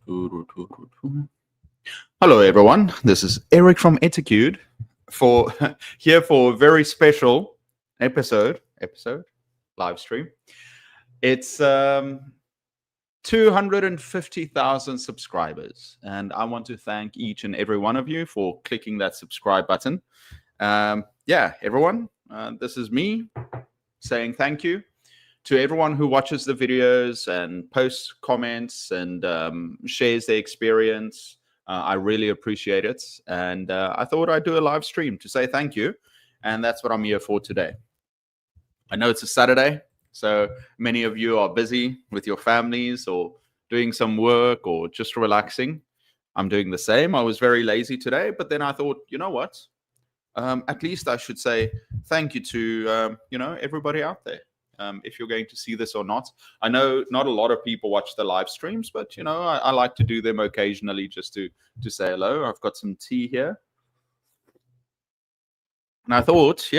Hello, everyone. This is Eric from Etiquette for here for a very special episode live stream. It's 250,000 subscribers, and I want to thank each and every one of you for clicking that subscribe button. Yeah, everyone, this is me saying thank you to everyone who watches the videos and posts comments and shares their experience. I really appreciate it. And I thought I'd do a live stream to say thank you. And that's what I'm here for today. I know it's a Saturday, so many of you are busy with your families or doing some work or just relaxing. I'm doing the same. I was very lazy today, but then I thought, you know what? At least I should say thank you to, everybody out there. If you're going to see this or not. I know not a lot of people watch the live streams, but I like to do them occasionally just to say hello. I've got some tea here, and I thought,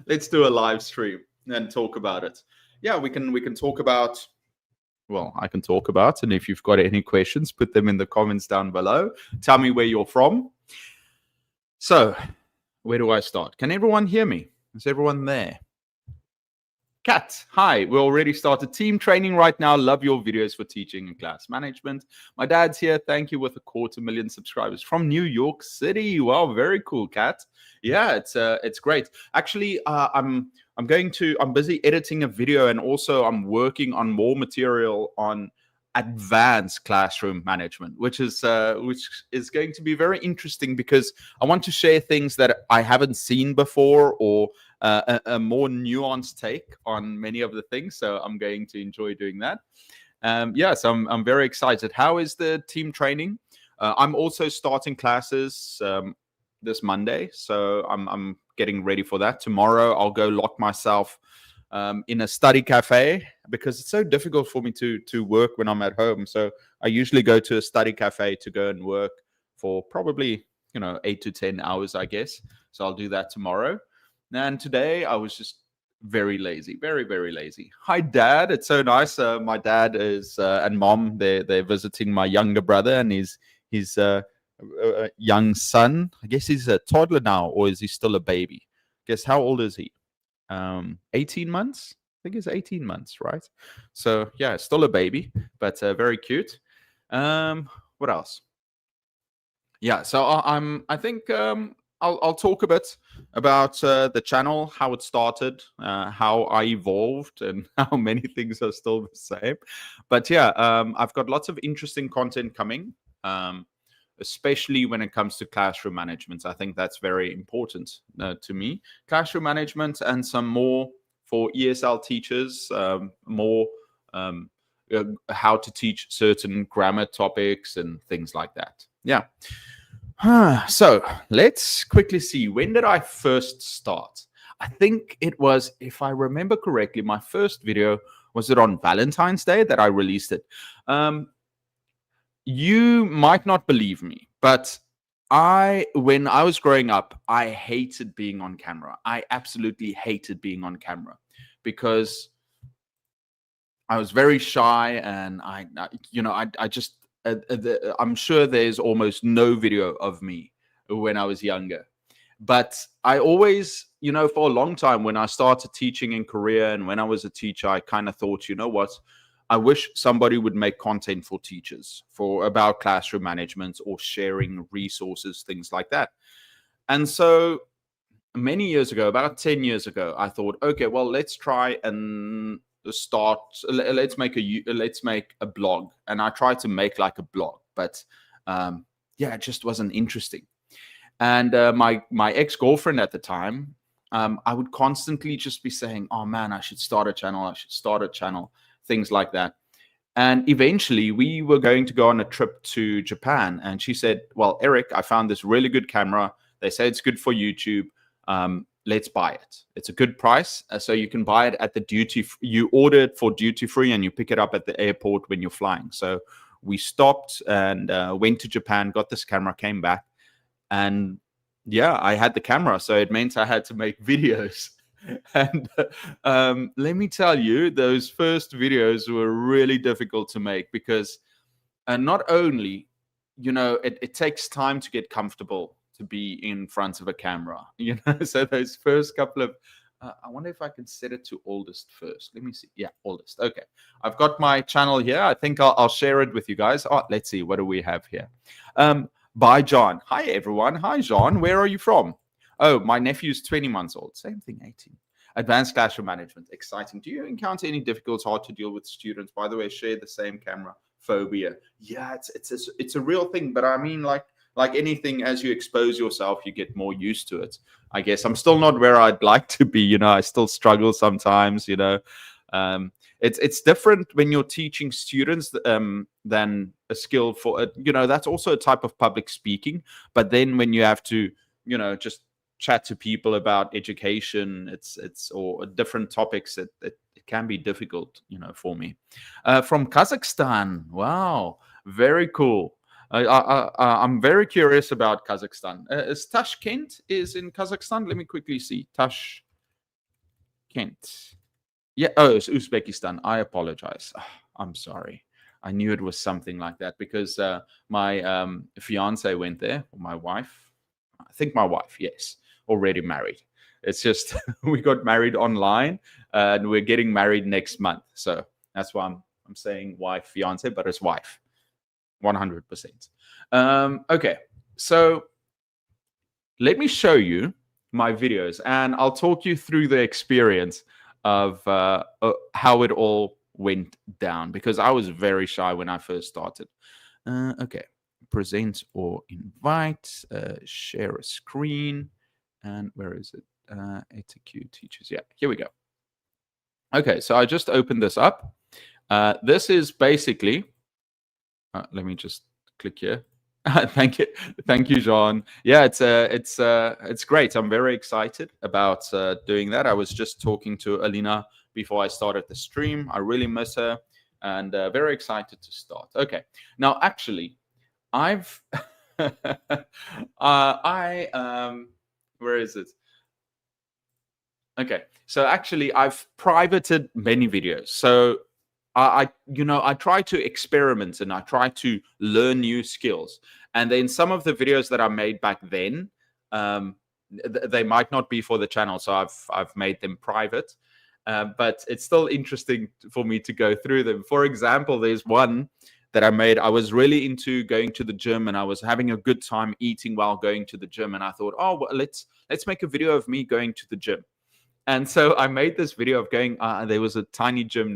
let's do a live stream and talk about it. Yeah, we can talk about. Well, I can talk about, and if you've got any questions, put them in the comments down below. Tell me where you're from. So, where do I start? Can everyone hear me? Is everyone there? Kat, hi. We already started team training right now. Love your videos for teaching and class management. My dad's here. Thank you, with 250,000 subscribers from New York City. Wow, very cool, Kat. Yeah, it's great. Actually, I'm busy editing a video, and also I'm working on more material on advanced classroom management, which is going to be very interesting because I want to share things that I haven't seen before, or a more nuanced take on many of the things. So I'm going to enjoy doing that. So I'm very excited. How is the team training? I'm also starting classes this Monday, so I'm getting ready for that. Tomorrow I'll go lock myself in a study cafe because it's so difficult for me to work when I'm at home. So I usually go to a study cafe to go and work for probably 8 to 10 hours, I guess. So I'll do that tomorrow. And today I was just very lazy, very, very lazy. Hi, Dad. It's so nice. My dad is and Mom, they're visiting my younger brother and his young son. I guess he's a toddler now, or is he still a baby? Guess how old is he? 18 months. I think it's 18 months, right? So yeah, still a baby, but very cute. What else? Yeah, so I think I'll talk a bit about the channel, how it started, how I evolved, and how many things are still the same. But yeah, I've got lots of interesting content coming, especially when it comes to classroom management. I think that's very important to me. Classroom management and some more for ESL teachers, more how to teach certain grammar topics and things like that. Yeah. So let's quickly see. When did I first start? I think it was, if I remember correctly, my first video, was it on Valentine's Day that I released it? You might not believe me, but when I was growing up, I hated being on camera. I absolutely hated being on camera because I was very shy, and I'm sure there's almost no video of me when I was younger. But I always, for a long time, when I started teaching in Korea and when I was a teacher, I kind of thought, you know what? I wish somebody would make content for teachers about classroom management or sharing resources, things like that. And so many years ago, about 10 years ago, I thought, okay, well, let's try and let's make a blog. And I tried to make like a blog, but it just wasn't interesting. And my ex-girlfriend at the time, I would constantly just be saying, oh man, I should start a channel, things like that. And eventually we were going to go on a trip to Japan, and she said, well, Eric, I found this really good camera. They say it's good for YouTube. Let's buy it. It's a good price. So you can buy it at the you order it for duty free, and you pick it up at the airport when you're flying. So we stopped and went to Japan, got this camera, came back, and yeah, I had the camera. So it meant I had to make videos. And let me tell you, those first videos were really difficult to make because not only, it takes time to get comfortable to be in front of a camera, so those first couple of I wonder if I can set it to oldest first. Let me see. Yeah, oldest. Okay. I've got my channel here. I think I'll share it with you guys. Oh, let's see. What do we have here? By John. Hi, everyone. Hi, John. Where are you from? Oh, my nephew's 20 months old. Same thing, 18. Advanced classroom management. Exciting. Do you encounter any difficulties, hard to deal with students? By the way, share the same camera phobia. Yeah, it's a real thing. But I mean, like anything, as you expose yourself, you get more used to it. I guess I'm still not where I'd like to be. I still struggle sometimes. It's different when you're teaching students than a skill for it. That's also a type of public speaking. But then when you have to, just chat to people about education, it's or different topics, it can be difficult, for me. From Kazakhstan. Wow, very cool. I'm very curious about Kazakhstan. Is Tashkent is in Kazakhstan? Let me quickly see. Tashkent. Yeah. Oh, it's Uzbekistan. I apologize. I'm sorry. I knew it was something like that because my fiance went there, or my wife. I think my wife, yes, already married. It's just we got married online and we're getting married next month. So that's why I'm saying wife, fiance, but it's wife. 100%. Okay, so let me show you my videos and I'll talk you through the experience of how it all went down because I was very shy when I first started. Okay, present or invite, share a screen, and where is it? ATQ teachers. Yeah, here we go. Okay, so I just opened this up. This is basically. Let me just click here. Thank you, Jean. Yeah, it's great. I'm very excited about doing that. I was just talking to Alina before I started the stream. I really miss her, and very excited to start. Okay, now actually, I've where is it? Okay, so actually, I've privated many videos. So I try to experiment and I try to learn new skills. And then some of the videos that I made back then, they might not be for the channel, so I've made them private. But it's still interesting for me to go through them. For example, there's one that I made. I was really into going to the gym and I was having a good time eating while going to the gym. And I thought, oh, well, let's make a video of me going to the gym. And so I made this video of going, there was a tiny gym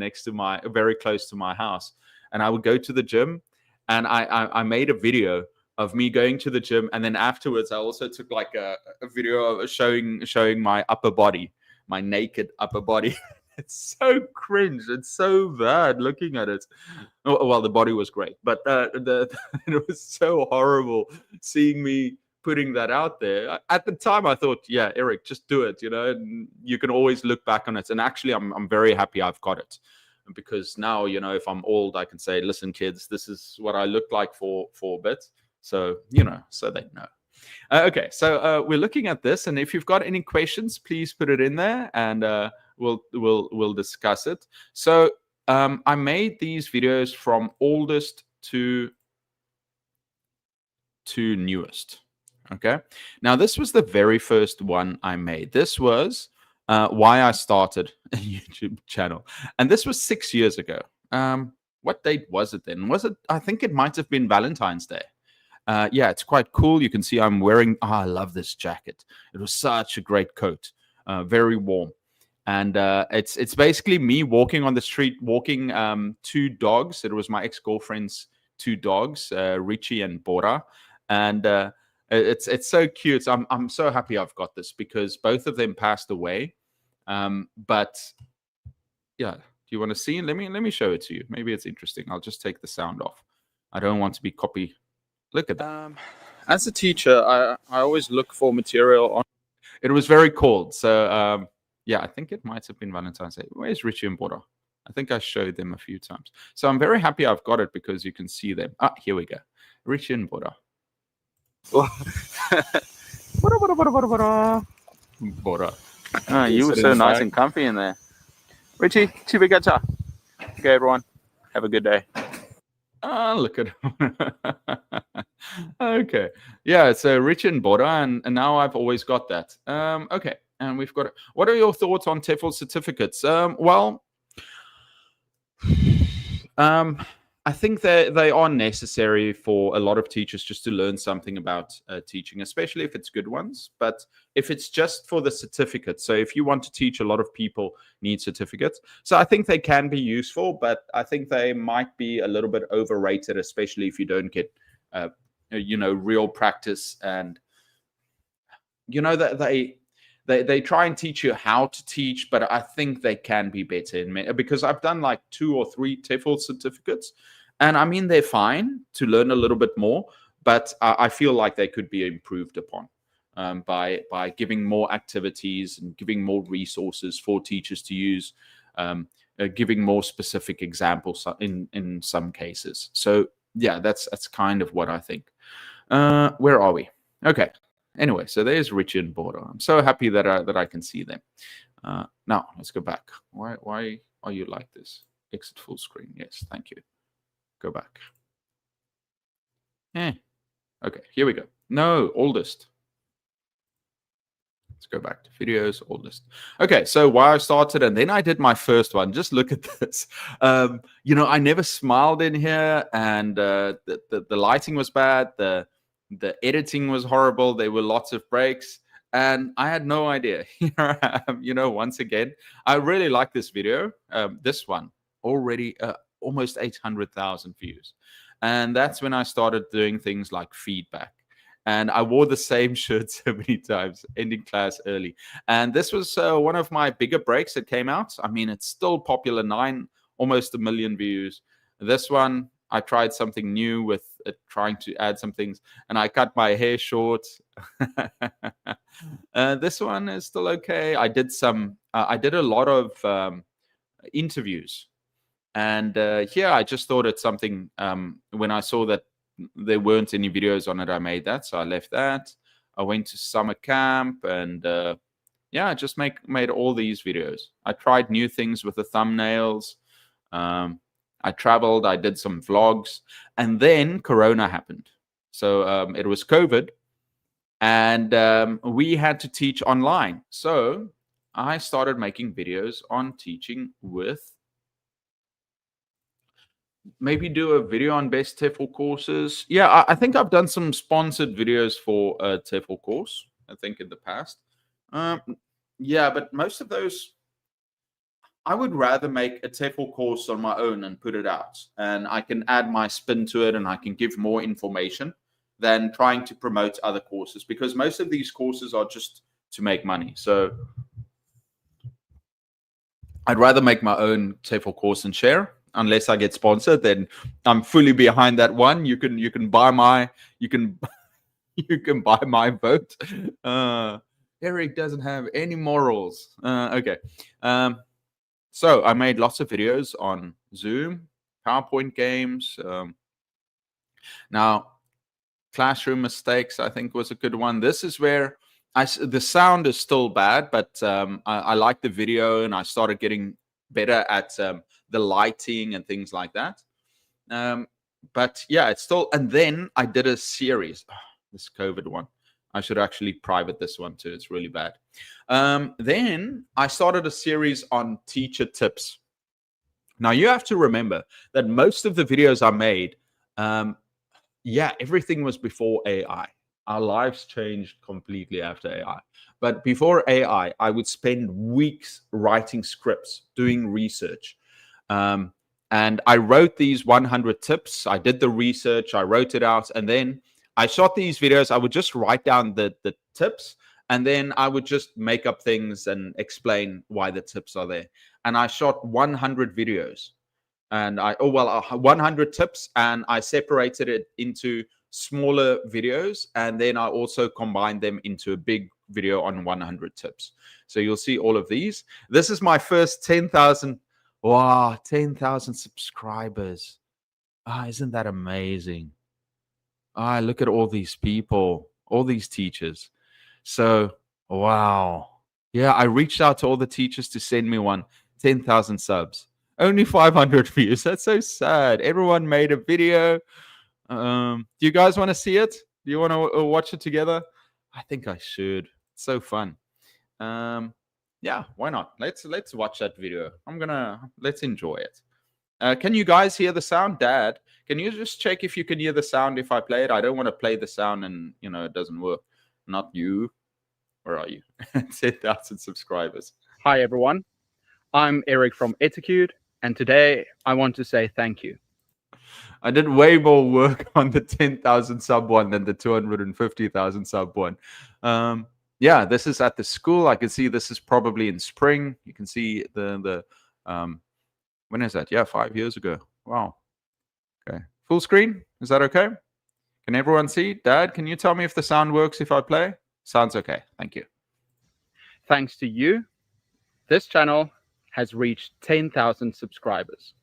very close to my house. And I would go to the gym and I made a video of me going to the gym. And then afterwards, I also took like a video of showing my upper body, my naked upper body. It's so cringe. It's so bad looking at it. Oh, well, the body was great, but it was so horrible seeing me putting that out there. At the time, I thought, yeah, Eric, just do it. And you can always look back on it. And actually, I'm very happy I've got it because now, if I'm old, I can say, listen, kids, this is what I look like for a bit. So, so they know. Okay, so we're looking at this, and if you've got any questions, please put it in there, and we'll discuss it. So I made these videos from oldest to newest. Okay, now this was the very first one I made. This was why I started a YouTube channel, and this was 6 years ago. What date was it then? I think it might have been Valentine's Day. Yeah, it's quite cool. You can see I'm wearing. I love this jacket. It was such a great coat, very warm, and it's basically me walking on the street, walking two dogs. It was my ex-girlfriend's two dogs, Richie and Bora, and it's so cute. I'm so happy I've got this because both of them passed away. But yeah, do you want to see? Let me show it to you. Maybe it's interesting. I'll just take the sound off. I don't want to be copy. Look at that. As a teacher, I always look for material on. It was very cold, so yeah, I think it might have been Valentine's Day. Where's Richie and Bora? I think I showed them a few times. So I'm very happy I've got it because you can see them. Here we go. Richie and Bora. Bora. Oh, you were Sit so in the nice back. and comfy in there. Richie, Chibigata. Okay, everyone. Have a good day. Ah, look at okay. Yeah, so Rich and Bora, and now I've always got that. Okay, and we've got. What are your thoughts on TEFL certificates? Well, I think they are necessary for a lot of teachers just to learn something about teaching, especially if it's good ones. But if it's just for the certificate, so if you want to teach, a lot of people need certificates. So I think they can be useful, but I think they might be a little bit overrated, especially if you don't get, real practice. And that they try and teach you how to teach, but I think they can be better because I've done like 2 or 3 TEFL certificates, and I mean they're fine to learn a little bit more, but I feel like they could be improved upon by giving more activities and giving more resources for teachers to use, giving more specific examples in some cases. So yeah, that's kind of what I think. Where are we? Okay. Anyway, so there's Richard and Border. I'm so happy that I can see them. Now let's go back. Why are you like this? Exit full screen. Yes, thank you. Go back. Okay, here we go. No, oldest. Let's go back to videos, oldest. Okay, so why I started, and then I did my first one. Just look at this. I never smiled in here, and the lighting was bad. The editing was horrible. There were lots of breaks, and I had no idea. Here I am, once again. I really like this video. This one already almost 800,000 views. And that's when I started doing things like feedback. And I wore the same shirt so many times, ending class early. And this was one of my bigger breaks that came out. I mean, it's still popular, almost 1 million views. This one, I tried something new with trying to add some things, and I cut my hair short. This one is still okay. I did a lot of interviews, and here I just thought it's something. When I saw that there weren't any videos on it, I made that, so I left that. I went to summer camp, and I just made all these videos. I tried new things with the thumbnails. I traveled, I did some vlogs, and then Corona happened. So it was COVID, and we had to teach online. So I started making videos on teaching with, maybe do a video on best TEFL courses. Yeah, I think I've done some sponsored videos for a TEFL course, I think, in the past. Yeah, but most of those, I would rather make a TEFL course on my own and put it out, and I can add my spin to it, and I can give more information than trying to promote other courses, because most of these courses are just to make money. So I'd rather make my own TEFL course and share. Unless I get sponsored, then I'm fully behind that one. You can buy my you can buy my vote. Eric doesn't have any morals. Okay. So I made lots of videos on Zoom, PowerPoint games. Now, classroom mistakes, I think, was a good one. This is where the sound is still bad, but I like the video, and I started getting better at the lighting and things like that. But yeah, it's still. And then I did a series. This COVID one. I should actually private this one too. It's really bad. Then I started a series on teacher tips. Now you have to remember that most of the videos I made, everything was before AI. Our lives changed completely after AI. But before AI, I would spend weeks writing scripts, doing research. And I wrote these 100 tips. I did the research, I wrote it out, and then I shot these videos. I would just write down the tips, and then I would just make up things and explain why the tips are there. And I shot 100 videos, and 100 tips, and I separated it into smaller videos, and then I also combined them into a big video on 100 tips. So you'll see all of these. This is my first 10,000. Wow, 10,000 subscribers. Isn't that amazing? Look at all these people, all these teachers. So, wow. Yeah, I reached out to all the teachers to send me one. 10,000 subs. Only 500 views. That's so sad. Everyone made a video. Do you guys want to see it? Do you want to watch it together? I think I should. It's so fun. Yeah, why not? Let's watch that video. Let's enjoy it. Can you guys hear the sound? Dad, can you just check if you can hear the sound if I play it? I don't want to play the sound and it doesn't work. Not you. Where are you? 10,000 subscribers. Hi, everyone. I'm Eric from Etiquette, and today I want to say thank you. I did way more work on the 10,000 sub one than the 250,000 sub one. Yeah, this is at the school. I can see this is probably in spring. You can see the when is that? Yeah, 5 years ago. Wow. Okay. Full screen. Is that okay? Can everyone see? Dad, can you tell me if the sound works if I play? Sounds okay. Thank you. Thanks to you, this channel has reached 10,000 subscribers.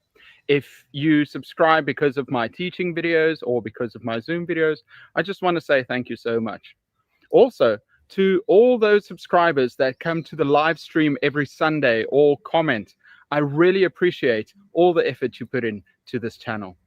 If you subscribe because of my teaching videos or because of my Zoom videos, I just want to say thank you so much. Also, to all those subscribers that come to the live stream every Sunday or comment, I really appreciate all the effort you put into this channel.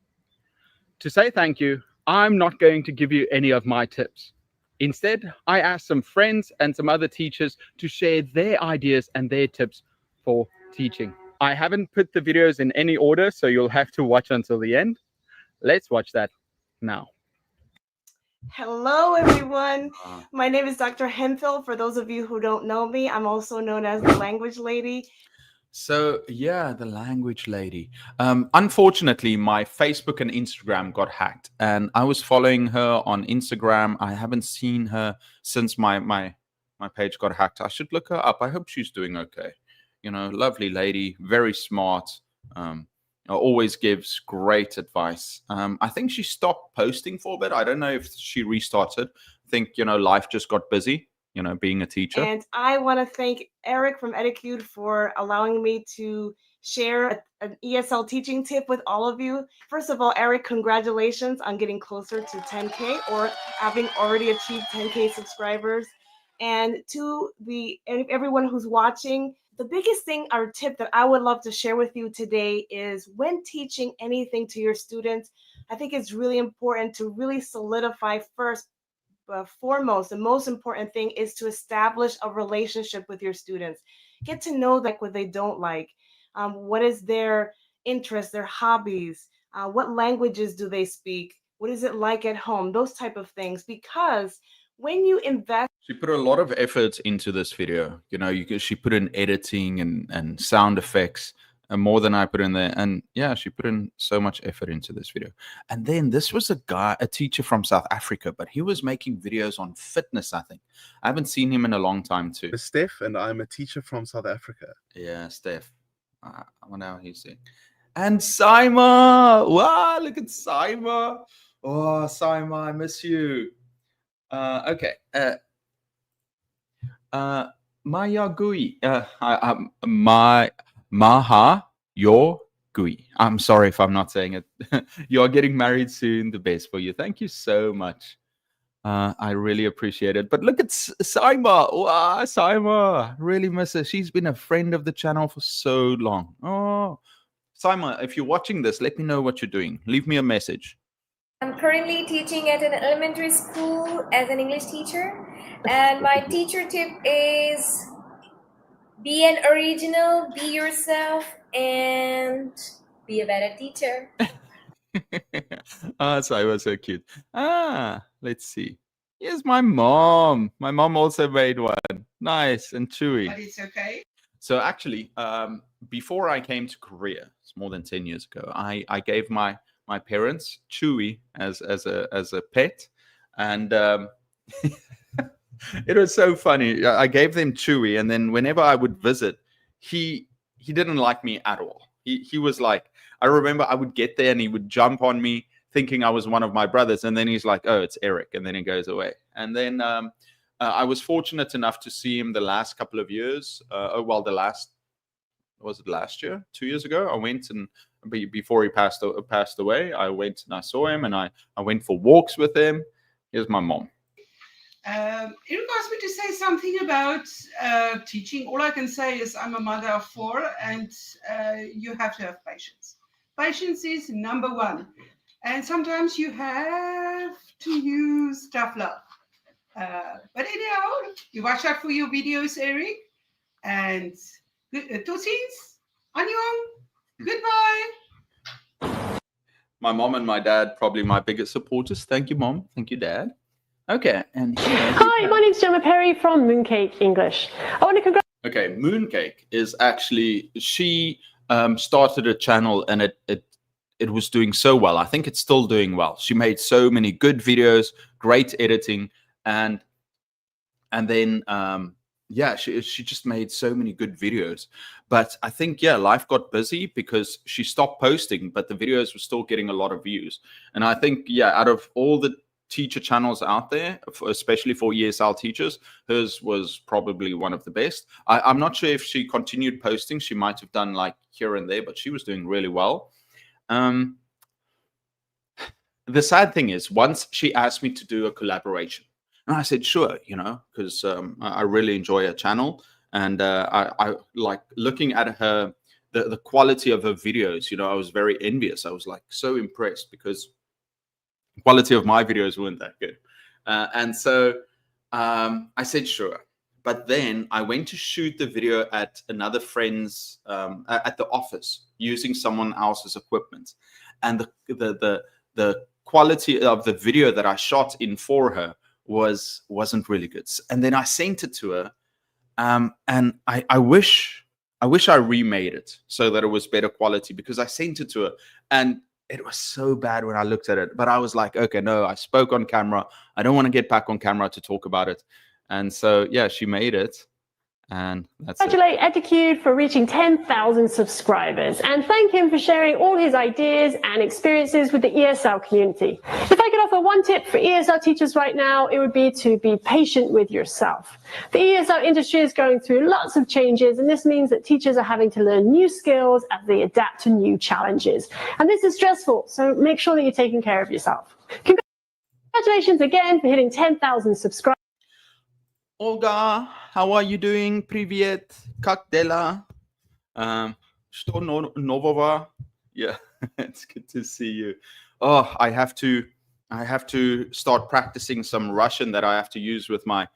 To say thank you, I'm not going to give you any of my tips. Instead, I asked some friends and some other teachers to share their ideas and their tips for teaching. I haven't put the videos in any order, so you'll have to watch until the end. Let's watch that now. Hello, everyone. My name is Dr. Hemphill. For those of you who don't know me, I'm also known as the Language Lady. So, yeah, the Language Lady. Unfortunately, my Facebook and Instagram got hacked, and I was following her on Instagram. I haven't seen her since my page got hacked. I should look her up. I hope she's doing okay. Lovely lady, very smart. Always gives great advice. I think she stopped posting for a bit. I don't know if she restarted. I think, life just got busy, being a teacher. And I want to thank Eric from Etiquette for allowing me to share an ESL teaching tip with all of you. First of all, Eric, congratulations on getting closer to 10K or having already achieved 10K subscribers. And to everyone who's watching, the biggest thing or tip that I would love to share with you today is when teaching anything to your students, I think it's really important to really solidify first, foremost, the most important thing is to establish a relationship with your students. Get to know what they don't like, what is their interest, their hobbies, what languages do they speak, what is it like at home, those type of things. Because when you invest, she put a lot of effort into this video. She put in editing and sound effects, and more than I put in there. And yeah, she put in so much effort into this video. And then this was a teacher from South Africa, but he was making videos on fitness, I think. I haven't seen him in a long time too. I'm Steph, and I'm a teacher from South Africa. Yeah, Steph. I wonder how he's saying. And Saima! Wow, look at Saima. Oh, Saima, I miss you. Okay. Maya Gui. Maha Your Gui. I'm sorry if I'm not saying it. You are getting married soon. The best for you. Thank you so much. I really appreciate it. But look at Saima. Wow, Saima. Really miss her. She's been a friend of the channel for so long. Oh, Saima, if you're watching this, let me know what you're doing. Leave me a message. I'm currently teaching at an elementary school as an English teacher, and my teacher tip is be an original, be yourself, and be a better teacher. Saima, so cute. Let's see. Here's my mom. My mom also made one. Nice and chewy. But it's okay. So actually, before I came to Korea, it's more than 10 years ago, I gave my parents Chewy as a pet, and it was so funny. I gave them Chewy, and then whenever I would visit, he didn't like me at all. He was like, I remember I would get there and he would jump on me thinking I was one of my brothers, and then he's like, oh, it's Eric, and then he goes away. And then I was fortunate enough to see him the last couple of years. Was it last year? 2 years ago? I went, and before he passed away, I went and I saw him, and I went for walks with him. Here's my mom. Eric asked me to say something about teaching. All I can say is I'm a mother of 4, and you have to have patience. Patience is number 1. And sometimes you have to use tough love. But anyhow, you watch out for your videos, Eric. And totsiens, annyeong, goodbye. My mom and my dad, probably my biggest supporters. Thank you, Mom. Thank you, Dad. Okay, and here Hi, my name's Gemma Perry from Mooncake English. I want to congratulate. Okay, Mooncake is actually, she started a channel and it was doing so well. I think it's still doing well. She made so many good videos, great editing, and then yeah, she just made so many good videos. But I think, yeah, life got busy because she stopped posting, but the videos were still getting a lot of views. And I think, yeah, out of all the teacher channels out there, especially for ESL teachers, hers was probably one of the best. I'm not sure if she continued posting. She might have done like here and there, but she was doing really well. The sad thing is, once she asked me to do a collaboration, and I said, sure, you know, because I really enjoy her channel. And I like looking at her, the quality of her videos, you know, I was very envious. I was like so impressed because the quality of my videos weren't that good. And so I said, sure. But then I went to shoot the video at another friend's, at the office, using someone else's equipment. And the quality of the video that I shot in for her wasn't really good. And then I sent it to her, and I wish I remade it so that it was better quality, because I sent it to her and it was so bad when I looked at it. But I was like, okay, no, I spoke on camera. I don't want to get back on camera to talk about it. And so, yeah, she made it. And that's it. Congratulate Edicube for reaching 10,000 subscribers and thank him for sharing all his ideas and experiences with the ESL community. If I could offer one tip for ESL teachers right now, it would be to be patient with yourself. The ESL industry is going through lots of changes, and this means that teachers are having to learn new skills as they adapt to new challenges. And this is stressful, so make sure that you're taking care of yourself. Congratulations again for hitting 10,000 subscribers. Olga, how are you doing? Привет, как дела? Что нового? Yeah, it's good to see you. Oh, I have to start practicing some Russian that I have to use with my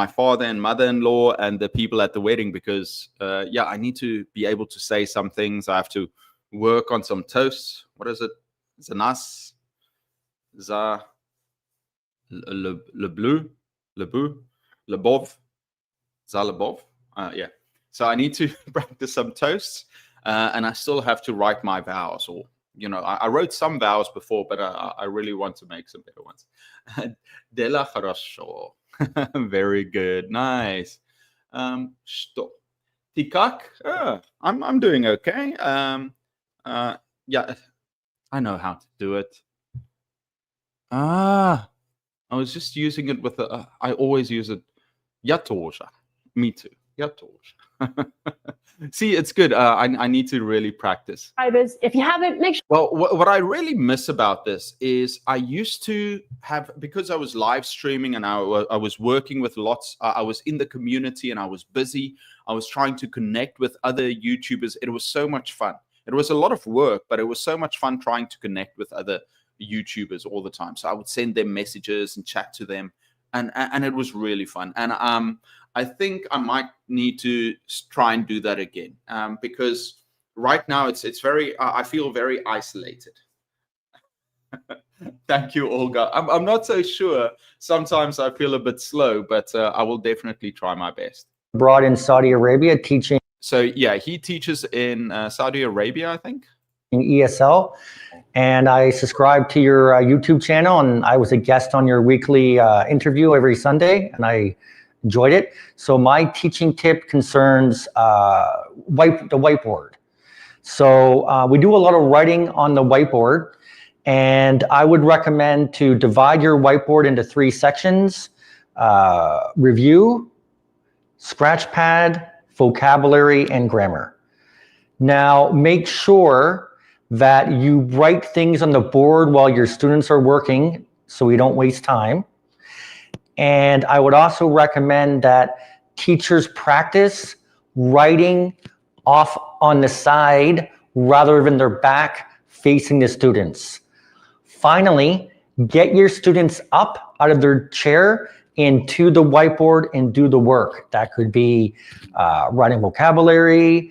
father and mother-in-law and the people at the wedding, because yeah, I need to be able to say some things. I have to work on some toasts. What is it? Zanas, za, le bleu, le beau. Lebov, Zalabov, yeah. So I need to practice some toasts, and I still have to write my vows. Or, you know, I wrote some vows before, but I really want to make some better ones. Dela хорошо. Very good, nice. Что? Ты как? I'm doing okay. Yeah, I know how to do it. I was just using it with I always use it. Я тоже. Me too. Я тоже. See, it's good. I need to really practice. If you haven't, make sure. Well, what I really miss about this is I used to have, because I was live streaming and I was working with lots, I was in the community and I was busy. I was trying to connect with other YouTubers. It was so much fun. It was a lot of work, but it was so much fun trying to connect with other YouTubers all the time. So I would send them messages and chat to them, and it was really fun. And I think I might need to try and do that again, because right now it's very I feel very isolated. Thank you, Olga. I'm not so sure. Sometimes I feel a bit slow, but I will definitely try my best. Abroad in Saudi Arabia teaching. So yeah, he teaches in Saudi Arabia, I think. In ESL, and I subscribe to your YouTube channel, and I was a guest on your weekly interview every Sunday, and I enjoyed it. So my teaching tip concerns the whiteboard. So we do a lot of writing on the whiteboard, and I would recommend to divide your whiteboard into 3 sections: review, scratch pad, vocabulary, and grammar. Now make sure that you write things on the board while your students are working so we don't waste time. And I would also recommend that teachers practice writing off on the side rather than their back facing the students. Finally, get your students up out of their chair into the whiteboard and do the work. That could be writing vocabulary,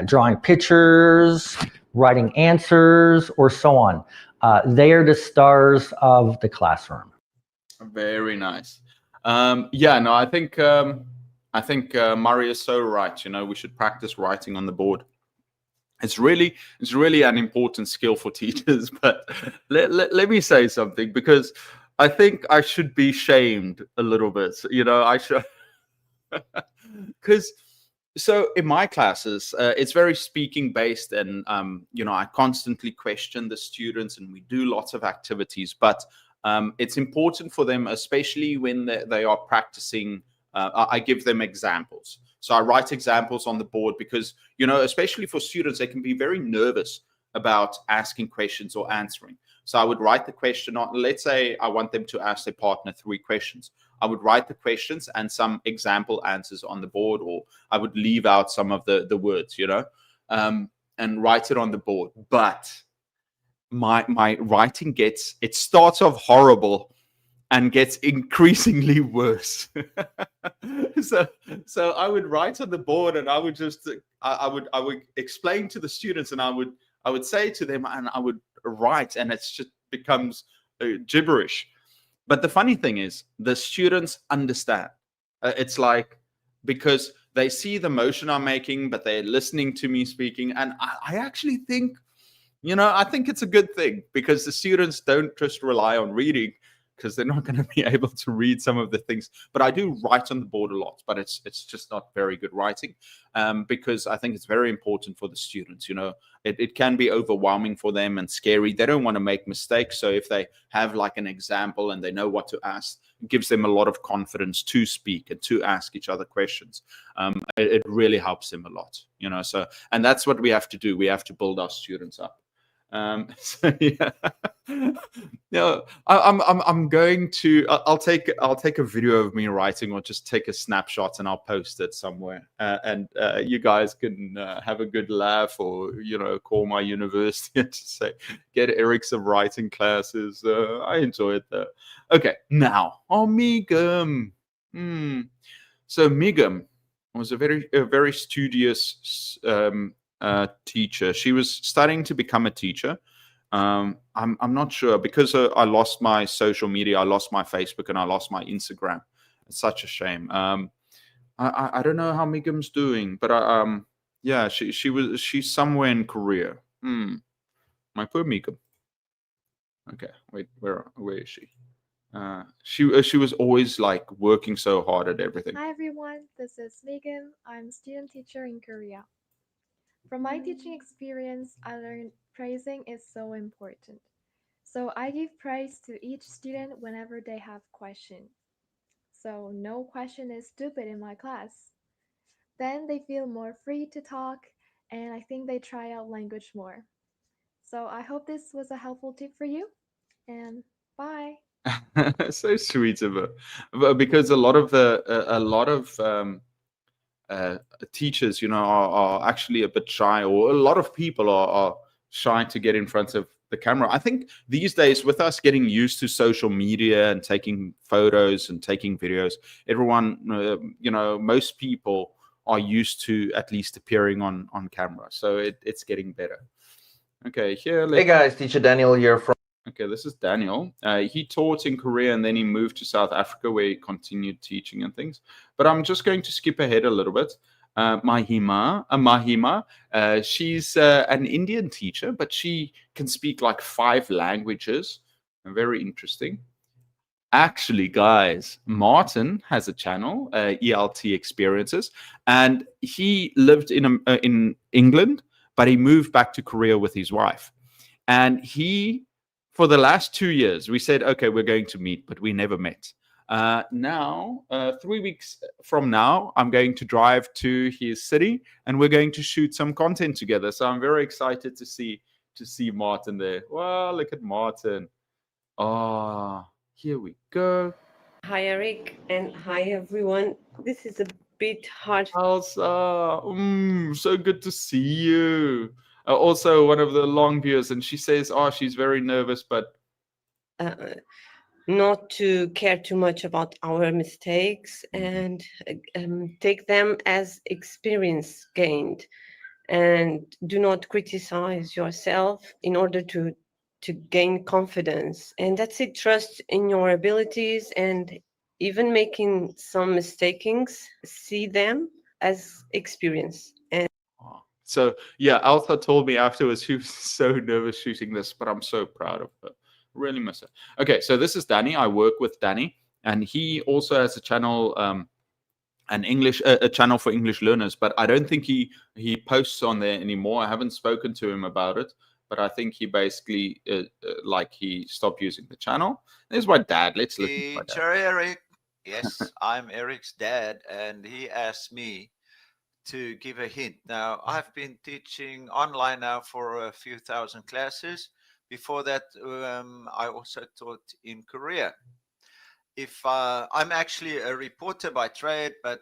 drawing pictures, writing answers, or so on. They are the stars of the classroom. Very nice. Yeah, no, I think Murray is so right. You know, we should practice writing on the board. It's really an important skill for teachers. But let me say something, because I think I should be shamed a little bit. You know, I should, because so in my classes, it's very speaking based, and you know, I constantly question the students, and we do lots of activities. But it's important for them, especially when they are practicing. I give them examples. So I write examples on the board because, you know, especially for students, they can be very nervous about asking questions or answering. So I would write the question on, let's say I want them to ask their partner 3 questions. I would write the questions and some example answers on the board, or I would leave out some of the words, you know, and write it on the board. But my writing starts off horrible and gets increasingly worse. So I would write on the board, and I would just I would explain to the students, and I would say to them, and I would write, and it just becomes gibberish. But the funny thing is, the students understand. It's like, because they see the motion I'm making, but they're listening to me speaking, and I actually think, you know, I think it's a good thing, because the students don't just rely on reading, because they're not going to be able to read some of the things. But I do write on the board a lot, but it's just not very good writing, because I think it's very important for the students. You know, it can be overwhelming for them and scary. They don't want to make mistakes. So if they have like an example and they know what to ask, it gives them a lot of confidence to speak and to ask each other questions. It really helps them a lot, you know. So, and that's what we have to do. We have to build our students up. So yeah, no, I'm going to, I'll take a video of me writing, or just take a snapshot and I'll post it somewhere, and you guys can have a good laugh, or, you know, call my university and just say, get Eric some writing classes. I enjoy it though. Okay, now Migum. So Migum was a very studious teacher. She was studying to become a teacher. I'm not sure, because I lost my social media. I lost my Facebook and I lost my Instagram. It's such a shame. I don't know how Migum's doing, but yeah, she's somewhere in Korea. My poor Migum. Okay, wait, where is she? She was always like working so hard at everything. Hi everyone, this is Megan. I'm a student teacher in Korea. From my teaching experience, I learned praising is so important. So I give praise to each student whenever they have questions. So no question is stupid in my class. Then they feel more free to talk, and I think they try out language more. So I hope this was a helpful tip for you, and bye. So sweet of her, because a lot of teachers, you know, are actually a bit shy, or a lot of people are shy to get in front of the camera. I think these days, with us getting used to social media and taking photos and taking videos, everyone, you know, most people are used to at least appearing on camera. So it's getting better. Okay, here. Hey guys, teacher Daniel here from. Okay, this is Daniel. He taught in Korea, and then he moved to South Africa, where he continued teaching and things. But I'm just going to skip ahead a little bit. Mahima, she's an Indian teacher, but she can speak like 5 languages. Very interesting. Actually, guys, Martin has a channel, ELT Experiences, and he lived in England, but he moved back to Korea with his wife. And for the last 2 years, we said, okay, we're going to meet, but we never met. Now, 3 weeks from now, I'm going to drive to his city, and we're going to shoot some content together. So I'm very excited to see Martin there. Well, look at Martin. Oh, here we go. Hi, Eric, and hi, everyone. This is a bit hard. Elsa, so good to see you. Also, one of the long viewers, and she says, "Oh, she's very nervous, but Not to care too much about our mistakes and take them as experience gained, and do not criticize yourself in order to gain confidence. And that's it. Trust in your abilities, and even making some mistakes, see them as experience. And So yeah, Alpha told me afterwards she was so nervous shooting this, but I'm so proud of her. Really miss her. Okay, so this is Danny. I work with Danny, and he also has a channel, a channel for English learners. But I don't think he posts on there anymore. I haven't spoken to him about it, but I think he basically he stopped using the channel. There's my dad. Let's listen to my dad. Teacher Eric. Yes, I'm Eric's dad, and he asked me to give a hint. Now, I've been teaching online now for a few thousand classes. Before that, I also taught in Korea. I'm actually a reporter by trade, but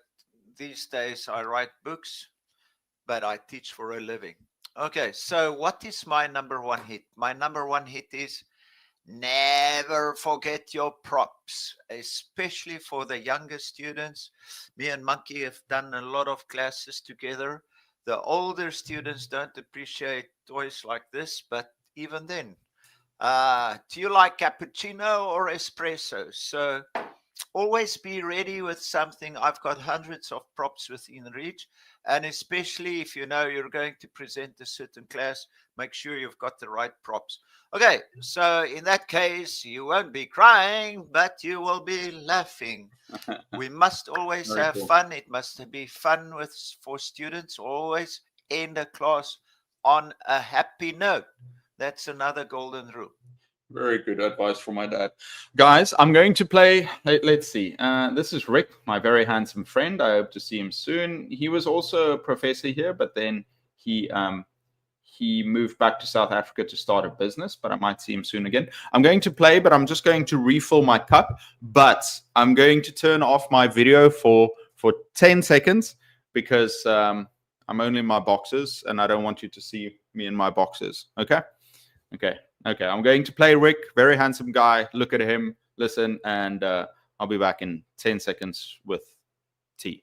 these days I write books, but I teach for a living. Okay, so what is my number one hit? My number one hit is never forget your props, especially for the younger students. Me and Monkey have done a lot of classes together. The older students don't appreciate toys like this, but even then, do you like cappuccino or espresso? So always be ready with something. I've got hundreds of props within reach, and especially if you know you're going to present a certain class, make sure you've got the right props. Okay, so in that case, you won't be crying, but you will be laughing. We must always Very have cool. fun. It must be fun for students. Always end a class on a happy note. That's another golden rule. Very good advice from my dad. Guys, I'm going to play. Let's see. This is Rick, my very handsome friend. I hope to see him soon. He was also a professor here, but then he moved back to South Africa to start a business, but I might see him soon again. I'm going to play, but I'm just going to refill my cup. But I'm going to turn off my video for 10 seconds because I'm only in my boxes and I don't want you to see me in my boxes. Okay? Okay. I'm going to play Rick, very handsome guy. Look at him, listen, and I'll be back in 10 seconds with tea.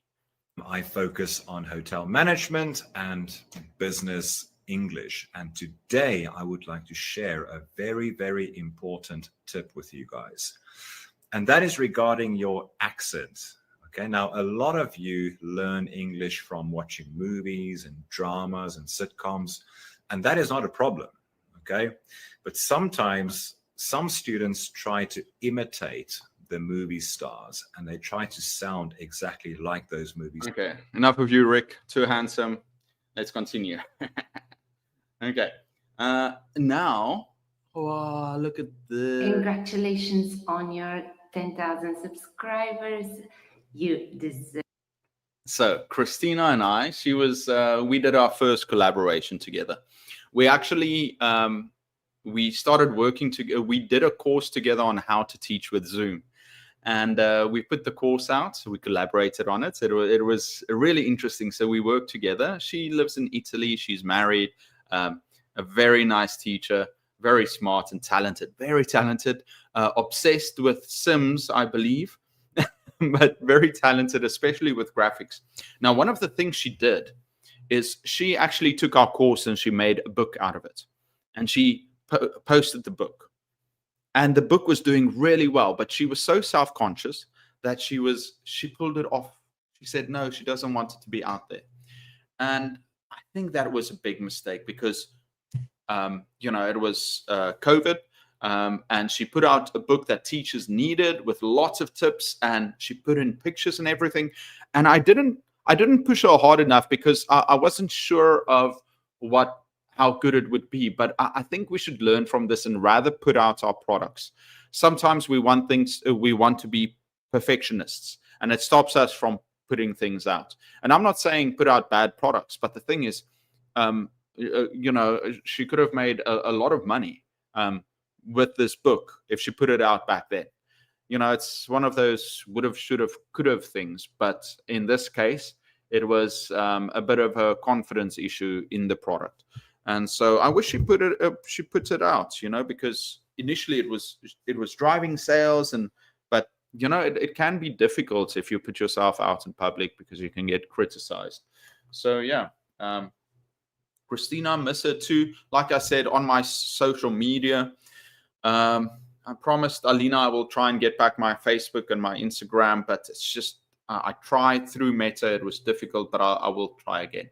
I focus on hotel management and business English. And today I would like to share a very, very important tip with you guys. And that is regarding your accent. Okay, now a lot of you learn English from watching movies and dramas and sitcoms, and that is not a problem. Okay, but sometimes some students try to imitate the movie stars and they try to sound exactly like those movies. Okay, enough of you, Rick. Too handsome. Let's continue. Okay, now, wow, look at this. Congratulations on your 10,000 subscribers. You deserve. So Christina and I, we did our first collaboration together. We actually, we started working together. We did a course together on how to teach with Zoom. And we put the course out, so we collaborated on it. It was really interesting. So we worked together. She lives in Italy. She's married, a very nice teacher, very smart and talented, very talented, obsessed with Sims, I believe, but very talented, especially with graphics. Now, one of the things she did is she actually took our course and she made a book out of it. And she posted the book. And the book was doing really well, but she was so self-conscious that she pulled it off. She said, no, she doesn't want it to be out there. And I think that was a big mistake because, it was COVID. And she put out a book that teachers needed with lots of tips, and she put in pictures and everything. And I didn't push her hard enough because I wasn't sure of how good it would be. But I think we should learn from this and rather put out our products. Sometimes we want to be perfectionists, and it stops us from putting things out. And I'm not saying put out bad products, but the thing is, she could have made a lot of money with this book if she put it out back then. you know, it's one of those would have, should have, could have things. But in this case, it was a bit of a confidence issue in the product. And so I wish she put it out, you know, because initially it was driving sales, but you know, it can be difficult if you put yourself out in public because you can get criticized. So yeah, Christina, miss her too. Like I said, on my social media, I promised Alina I will try and get back my Facebook and my Instagram, but it's just I tried through Meta. It was difficult, but I will try again.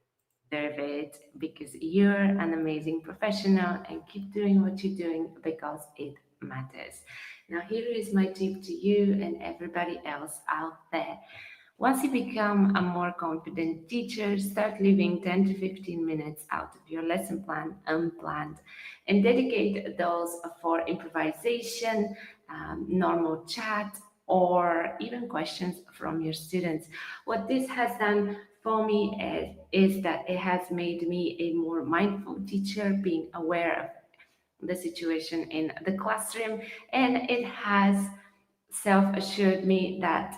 Deserve it because you're an amazing professional, and keep doing what you're doing because it matters. Now, here is my tip to you and everybody else out there. Once you become a more confident teacher, start leaving 10 to 15 minutes out of your lesson plan unplanned and dedicate those for improvisation, normal chat, or even questions from your students. What this has done for me is that it has made me a more mindful teacher, being aware of the situation in the classroom, and it has self-assured me that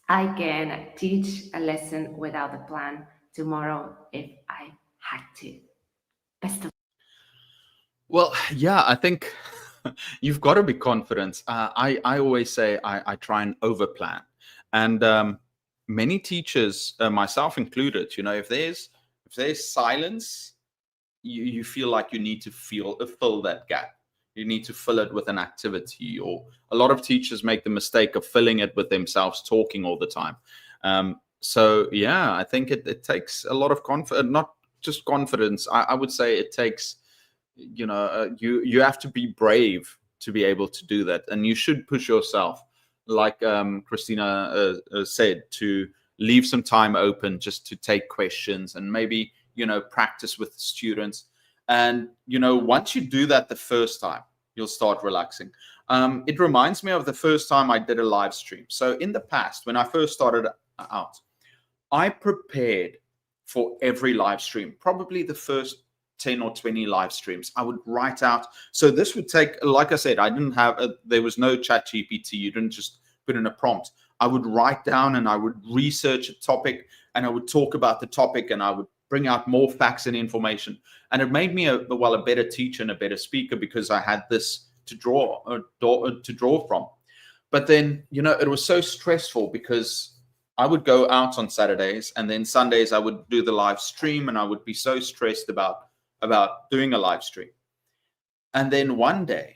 I can teach a lesson without a plan tomorrow if I had to. Best of. Well, yeah, I think you've got to be confident. I always say I try and overplan, and many teachers, myself included, you know, if there's silence, you feel like you need to fill that gap. You need to fill it with an activity, or a lot of teachers make the mistake of filling it with themselves talking all the time. So yeah, I think it takes a lot of confidence, not just confidence. I would say it takes, you know, you have to be brave to be able to do that, and you should push yourself, like Christina said, to leave some time open just to take questions and maybe, you know, practice with the students. And, you know, once you do that the first time, you'll start relaxing. It reminds me of the first time I did a live stream. So in the past, when I first started out, I prepared for every live stream, probably the first 10 or 20 live streams. I would write out. So this would take, like I said, I didn't have, there was no ChatGPT. You didn't just put in a prompt. I would write down and I would research a topic and I would talk about the topic and I would bring out more facts and information. And it made me a better teacher and a better speaker because I had this to draw from. But then, you know, it was so stressful because I would go out on Saturdays and then Sundays I would do the live stream, and I would be so stressed about doing a live stream. And then one day,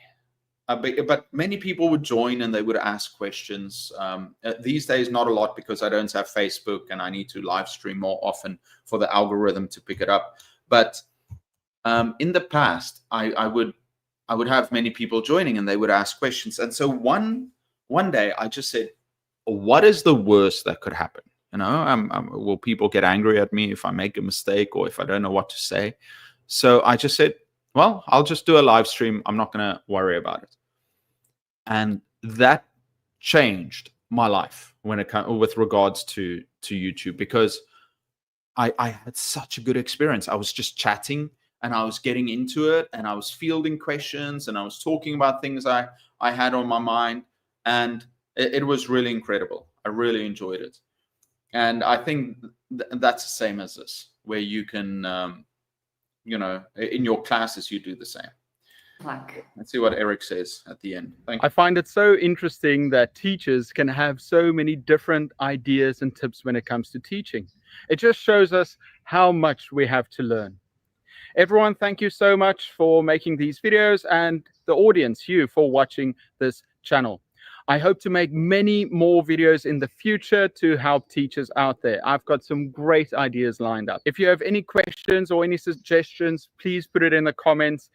but many people would join and they would ask questions. These days, not a lot because I don't have Facebook and I need to live stream more often for the algorithm to pick it up. But in the past, I would have many people joining and they would ask questions. And so one day I just said, what is the worst that could happen? You know, will people get angry at me if I make a mistake or if I don't know what to say? So I just said, well, I'll just do a live stream. I'm not going to worry about it. And that changed my life when it comes with regards to YouTube, because I had such a good experience. I was just chatting and I was getting into it and I was fielding questions and I was talking about things I had on my mind, and it was really incredible. I really enjoyed it. And I think that's the same as this, where you can, you know, in your classes, you do the same. Let's see what Eric says at the end. Thank you. I find it so interesting that teachers can have so many different ideas and tips when it comes to teaching. It just shows us how much we have to learn. Everyone, thank you so much for making these videos, and the audience, you, for watching this channel. I hope to make many more videos in the future to help teachers out there. I've got some great ideas lined up. If you have any questions or any suggestions, please put it in the comments.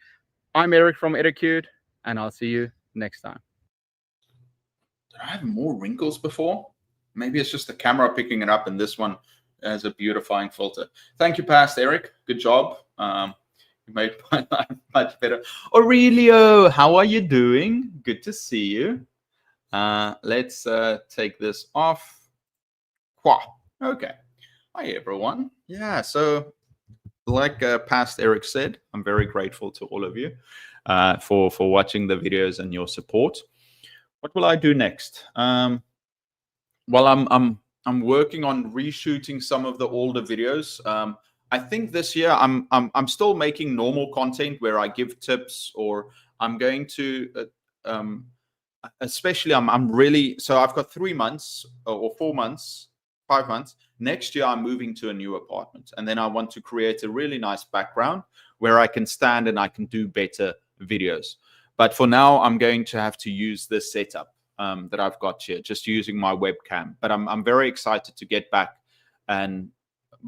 I'm Eric from Educute, and I'll see you next time. Did I have more wrinkles before? Maybe it's just the camera picking it up, and this one has a beautifying filter. Thank you, Past Eric. Good job. You made my life much better. Aurelio, how are you doing? Good to see you. Let's take this off. Okay. Hi, everyone. Yeah, so like Past Eric said, I'm very grateful to all of you for watching the videos and your support. What will I do next? Well, I'm working on reshooting some of the older videos. I think this year I'm still making normal content where I give tips, or I'm going to especially I'm really, so I've got 3 months or 4 months, 5 months. Next year I'm moving to a new apartment, and then I want to create a really nice background where I can stand and I can do better videos. But for now, I'm going to have to use this setup that I've got here, just using my webcam. But I'm very excited to get back and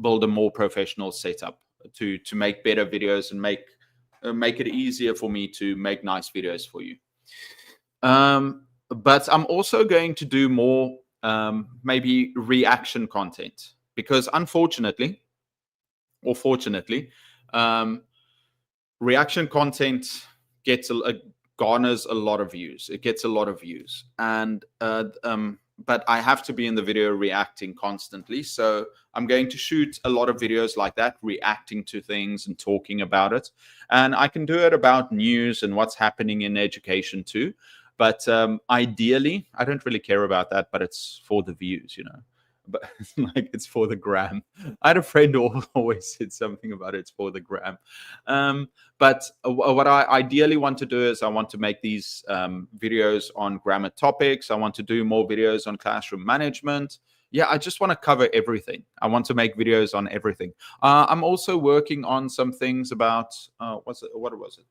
build a more professional setup to make better videos and make it easier for me to make nice videos for you. But I'm also going to do more maybe reaction content, because unfortunately, or fortunately, reaction content garners a lot of views. It gets a lot of views, and but I have to be in the video reacting constantly. So I'm going to shoot a lot of videos like that, reacting to things and talking about it. And I can do it about news and what's happening in education too. But ideally, I don't really care about that, but it's for the views, you know. But like, it's for the gram. I had a friend who always said something about it's for the gram. But what I ideally want to do is I want to make these videos on grammar topics. I want to do more videos on classroom management. Yeah, I just want to cover everything. I want to make videos on everything. I'm also working on some things about, what was it?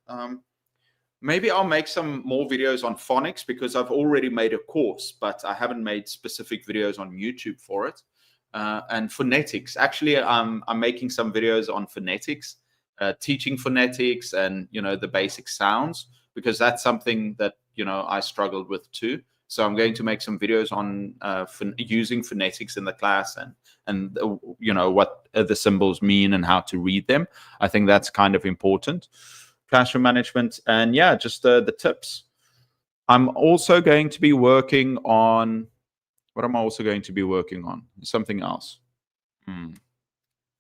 Maybe I'll make some more videos on phonics, because I've already made a course, but I haven't made specific videos on YouTube for it. And phonetics. Actually, I'm making some videos on phonetics, teaching phonetics and, you know, the basic sounds, because that's something that, you know, I struggled with too. So I'm going to make some videos on using phonetics in the class and you know, what the symbols mean and how to read them. I think that's kind of important. Classroom management, and yeah, just the tips. I'm also going to be working on, what am I also going to be working on? Something else.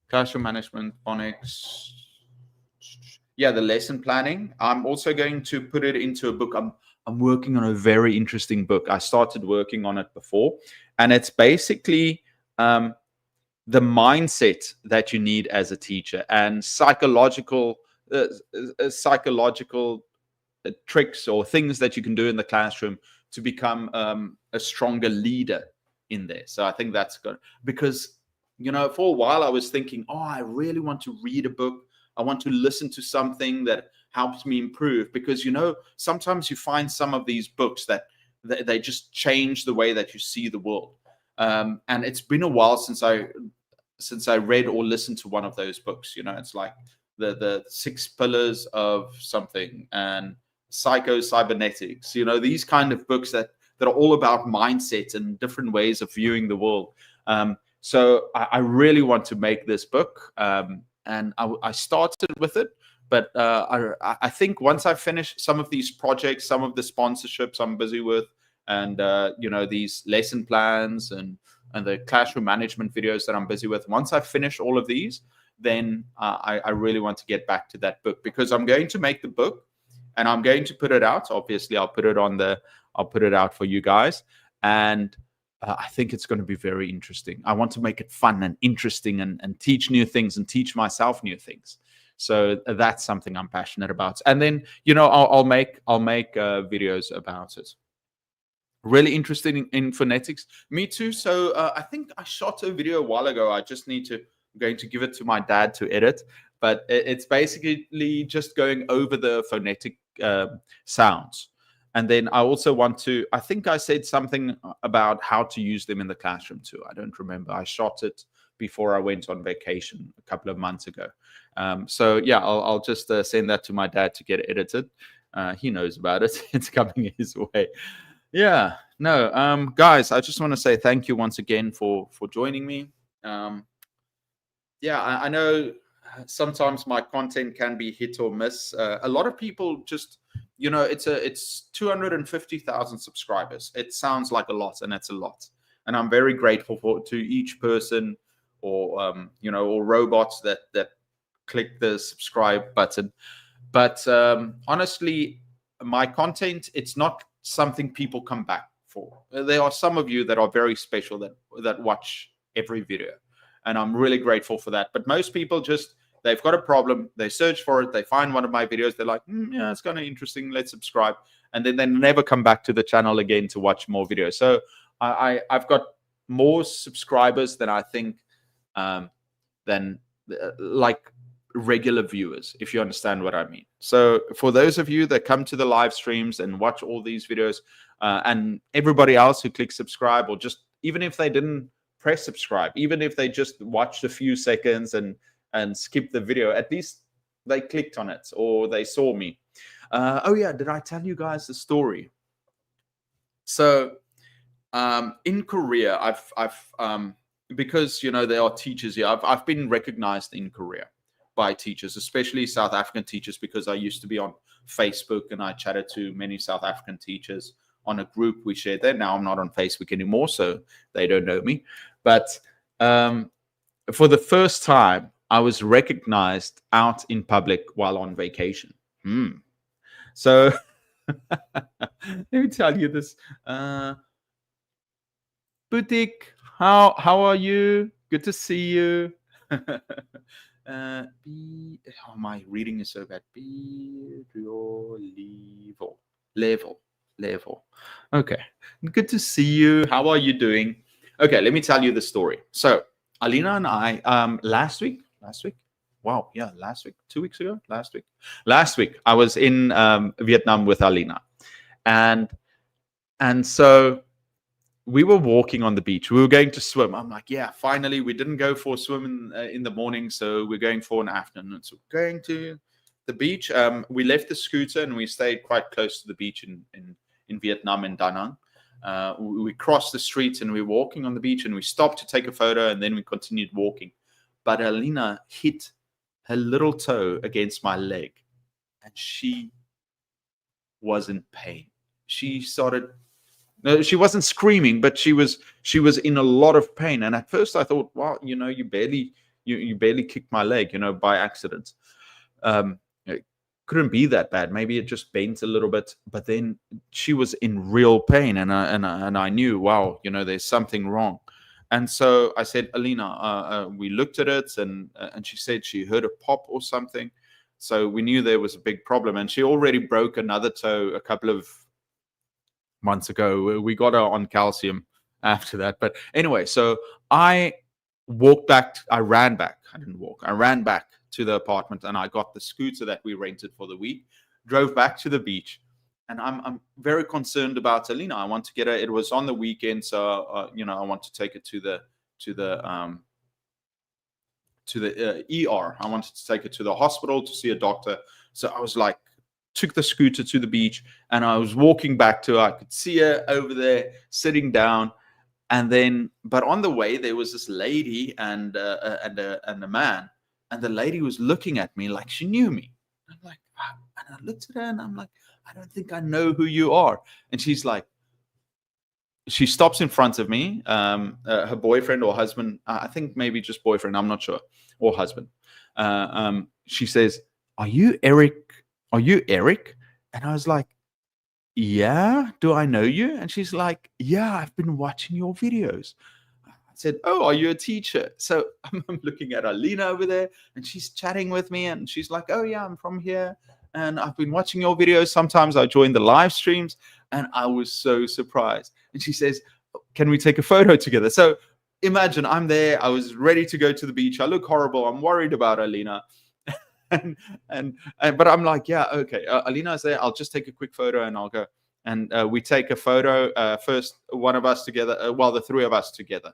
Classroom management, phonics. Yeah, the lesson planning. I'm also going to put it into a book. I'm working on a very interesting book. I started working on it before, and it's basically the mindset that you need as a teacher and psychological tricks or things that you can do in the classroom to become a stronger leader in there. So I think that's good, because, you know, for a while I was thinking, oh, I really want to read a book. I want to listen to something that helps me improve, because, you know, sometimes you find some of these books that they just change the way that you see the world. And it's been a while since I read or listened to one of those books. You know, it's like the 6 pillars of something and psycho-cybernetics, you know, these kind of books that are all about mindset and different ways of viewing the world. So I really want to make this book, and I started with it, but I think once I finish some of these projects, some of the sponsorships I'm busy with, and you know, these lesson plans and the classroom management videos that I'm busy with, once I finish all of these, then I really want to get back to that book, because I'm going to make the book and I'm going to put it out. Obviously, I'll put it out for you guys, and I think it's going to be very interesting. I want to make it fun and interesting and teach new things and teach myself new things. So that's something I'm passionate about. And then, you know, I'll make videos about it. Really interested in phonetics. Me too. So I think I shot a video a while ago. I just need to. I'm going to give it to my dad to edit, but it's basically just going over the phonetic sounds. And then I also want to, I think I said something about how to use them in the classroom too. I don't remember. I shot it before I went on vacation a couple of months ago. So yeah, I'll just send that to my dad to get it edited. He knows about it. It's coming his way. Yeah, no, guys, I just want to say thank you once again for joining me. Yeah, I know sometimes my content can be hit or miss. A lot of people just, you know, it's 250,000 subscribers. It sounds like a lot, and it's a lot. And I'm very grateful to each person or you know, or robots that click the subscribe button. But honestly, my content, it's not something people come back for. There are some of you that are very special that watch every video, and I'm really grateful for that. But most people just, they've got a problem, they search for it, they find one of my videos, they're like, yeah, it's kind of interesting, let's subscribe, and then they never come back to the channel again to watch more videos. So I've got more subscribers than I think like regular viewers, if you understand what I mean. So for those of you that come to the live streams and watch all these videos, and everybody else who clicks subscribe, or just even if they didn't press subscribe, even if they just watched a few seconds and skipped the video, at least they clicked on it or they saw me. Oh yeah, did I tell you guys the story? So in Korea, I've because, you know, there are teachers here, I've been recognized in Korea by teachers, especially South African teachers, because I used to be on Facebook and I chatted to many South African teachers on a group we shared there. Now I'm not on Facebook anymore, so they don't know me. But for the first time, I was recognized out in public while on vacation. So let me tell you this. Boutique, how are you? Good to see you. Oh, my reading is so bad. Level. Okay, good to see you. How are you doing? Okay, let me tell you the story. So Alina and I, last week, wow, yeah, last week, 2 weeks ago, last week, I was in Vietnam with Alina, and so we were walking on the beach. We were going to swim. I'm like, yeah, finally, we didn't go for a swim in the morning, so we're going for an afternoon. So going to the beach. We left the scooter and we stayed quite close to the beach in Vietnam, in Da Nang. We crossed the streets and we were walking on the beach, and we stopped to take a photo, and then we continued walking. But Alina hit her little toe against my leg, and she was in pain. She started... No, she wasn't screaming, but she was in a lot of pain. And at first I thought, well, you know, you barely kicked my leg, you know, by accident. It couldn't be that bad. Maybe it just bent a little bit. But then she was in real pain, and I knew, wow, you know, there's something wrong. And so I said, Alina, we looked at it, and she said she heard a pop or something. So we knew there was a big problem. And she already broke another toe a couple of months ago. We got her on calcium after that. But anyway, so I ran back to the apartment, and I got the scooter that we rented for the week, drove back to the beach, and I'm very concerned about Alina. I want to get her. It was on the weekend, so you know, I want to take it to the ER. I wanted to take her to the hospital to see a doctor. So I was like, took the scooter to the beach, and I was walking back to her. I could see her over there sitting down, but on the way there was this lady and a man, and the lady was looking at me like she knew me. I'm like, and I looked at her and I'm like, I don't think I know who you are. And she's like, she stops in front of me, her boyfriend or husband, I think maybe just boyfriend, I'm not sure, or husband. She says, are you Eric? Are you Eric? And I was like, yeah, do I know you? And she's like, yeah, I've been watching your videos. I said, oh, are you a teacher? So I'm looking at Alina over there, and she's chatting with me, and she's like, oh yeah, I'm from here, and I've been watching your videos. Sometimes I join the live streams. And I was so surprised. And she says, can we take a photo together? So imagine I'm there. I was ready to go to the beach. I look horrible. I'm worried about Alina. But I'm like, yeah, okay. Alina's there. I'll just take a quick photo and I'll go. And we take a photo, first one of us together, the three of us together.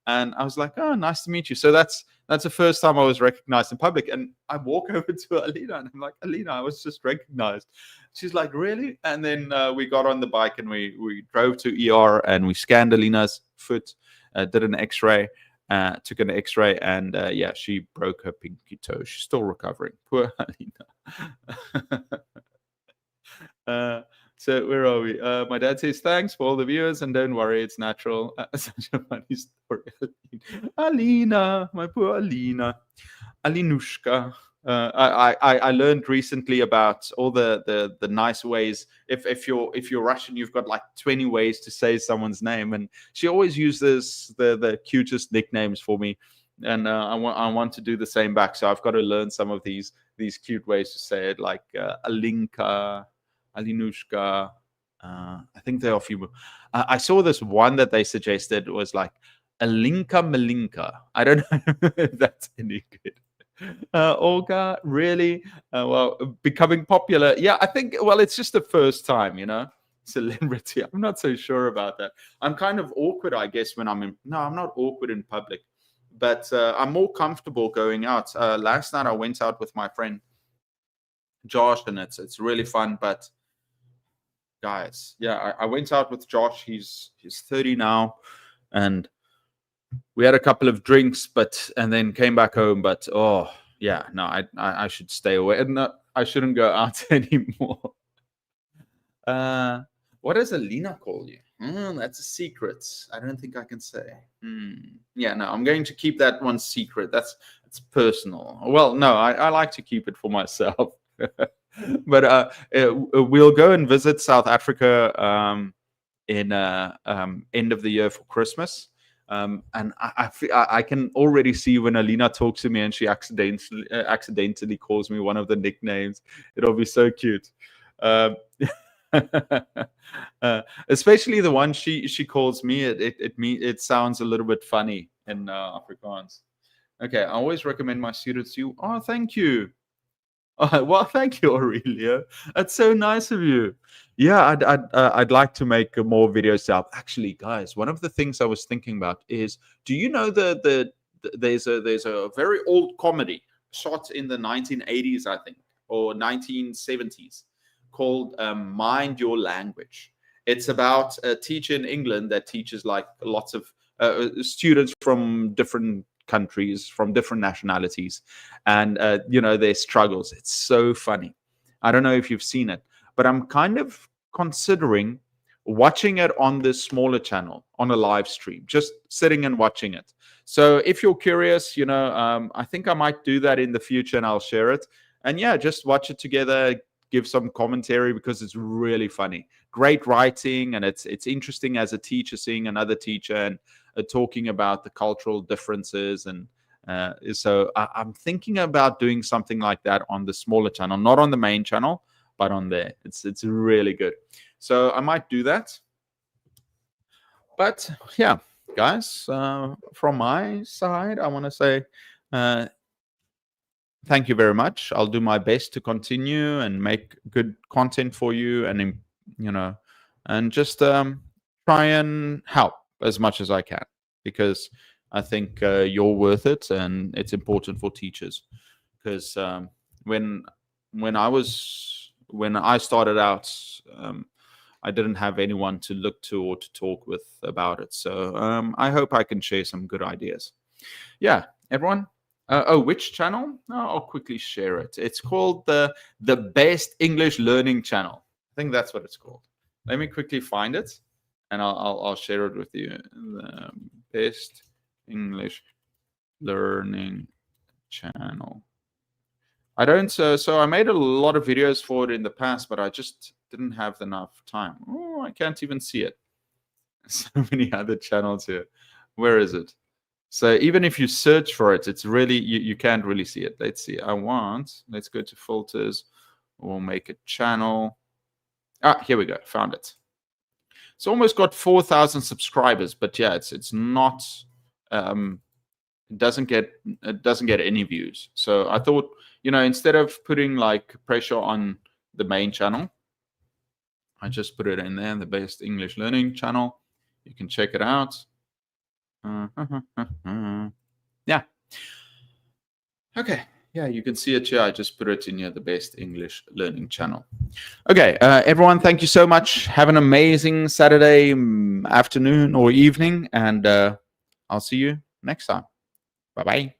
And I was like, oh, nice to meet you. So that's the first time I was recognized in public. And I walk over to Alina and I'm like, Alina, I was just recognized. She's like, really? And then we got on the bike and we drove to ER and we scanned Alina's foot, did an x-ray, took an x-ray, and yeah, she broke her pinky toe. She's still recovering. Poor Alina. So where are we? My dad says, thanks for all the viewers, and don't worry, it's natural. Such a funny story. Alina, my poor Alina. Alinushka. I learned recently about all the nice ways. If you're Russian, you've got like 20 ways to say someone's name, and she always uses the cutest nicknames for me, and I want to do the same back. So I've got to learn some of these cute ways to say it, like Alinka, Alinushka. I think there are a few. I saw this one that they suggested was like Alinka Malinka. I don't know if that's any good. Olga, really? Well, becoming popular. Yeah, I think, well, it's just the first time, celebrity. I'm not so sure about that. I'm kind of awkward, I guess, when I'm not awkward in public, but I'm more comfortable going out. Last night I went out with my friend Josh, and it's really fun. But guys, yeah, I went out with Josh. He's 30 now, and we had a couple of drinks, and then came back home. But oh yeah, no, I should stay away. No, I shouldn't go out anymore. What does Alina call you? That's a secret. I don't think I can say. Yeah, no, I'm going to keep that one secret. That's personal. Well, no, I like to keep it for myself. But we'll go and visit South Africa in end of the year for Christmas. And I can already see when Alina talks to me and she accidentally calls me one of the nicknames. It'll be so cute. Especially the one she calls me. It sounds a little bit funny in Afrikaans. Okay, I always recommend my students to you. Oh, thank you. Well, thank you, Aurelio. That's so nice of you. Yeah, I'd like to make more videos out. Actually, guys, one of the things I was thinking about is, do you know there's a very old comedy shot in the 1980s, I think, or 1970s, called Mind Your Language. It's about a teacher in England that teaches like lots of students from different countries, from different nationalities, and their struggles. It's so funny. I don't know if you've seen it, but I'm kind of considering watching it on this smaller channel on a live stream, just sitting and watching it. So if you're curious, I think I might do that in the future, and I'll share it. And yeah, just watch it together, give some commentary, because it's really funny. Great writing, and it's interesting as a teacher seeing another teacher and talking about the cultural differences. And so I'm thinking about doing something like that on the smaller channel, not on the main channel, but on there. It's really good. So I might do that. But yeah, guys, from my side, I want to say thank you very much. I'll do my best to continue and make good content for you, and and just try and help as much as I can, because I think you're worth it, and it's important for teachers. Because when I started out, I didn't have anyone to look to or to talk with about it. So I hope I can share some good ideas. Yeah, everyone. Which channel? I'll quickly share it. It's called the Best English Learning Channel. I think that's what it's called. Let me quickly find it, and I'll share it with you. The Best English Learning Channel. I don't. So I made a lot of videos for it in the past, but I just didn't have enough time. Oh, I can't even see it. So many other channels here. Where is it? So even if you search for it, it's really, you can't really see it. Let's see. Let's go to filters. We'll make a channel. Here we go. Found it. It's almost got 4,000 subscribers, but yeah, it's not. It doesn't get any views. So I thought, instead of putting like pressure on the main channel, I just put it in there, the Best English Learning Channel. You can check it out. Yeah. Okay. Yeah, you can see it here. I just put it in here, the Best English Learning Channel. Okay, everyone, thank you so much. Have an amazing Saturday afternoon or evening, and I'll see you next time. Bye-bye.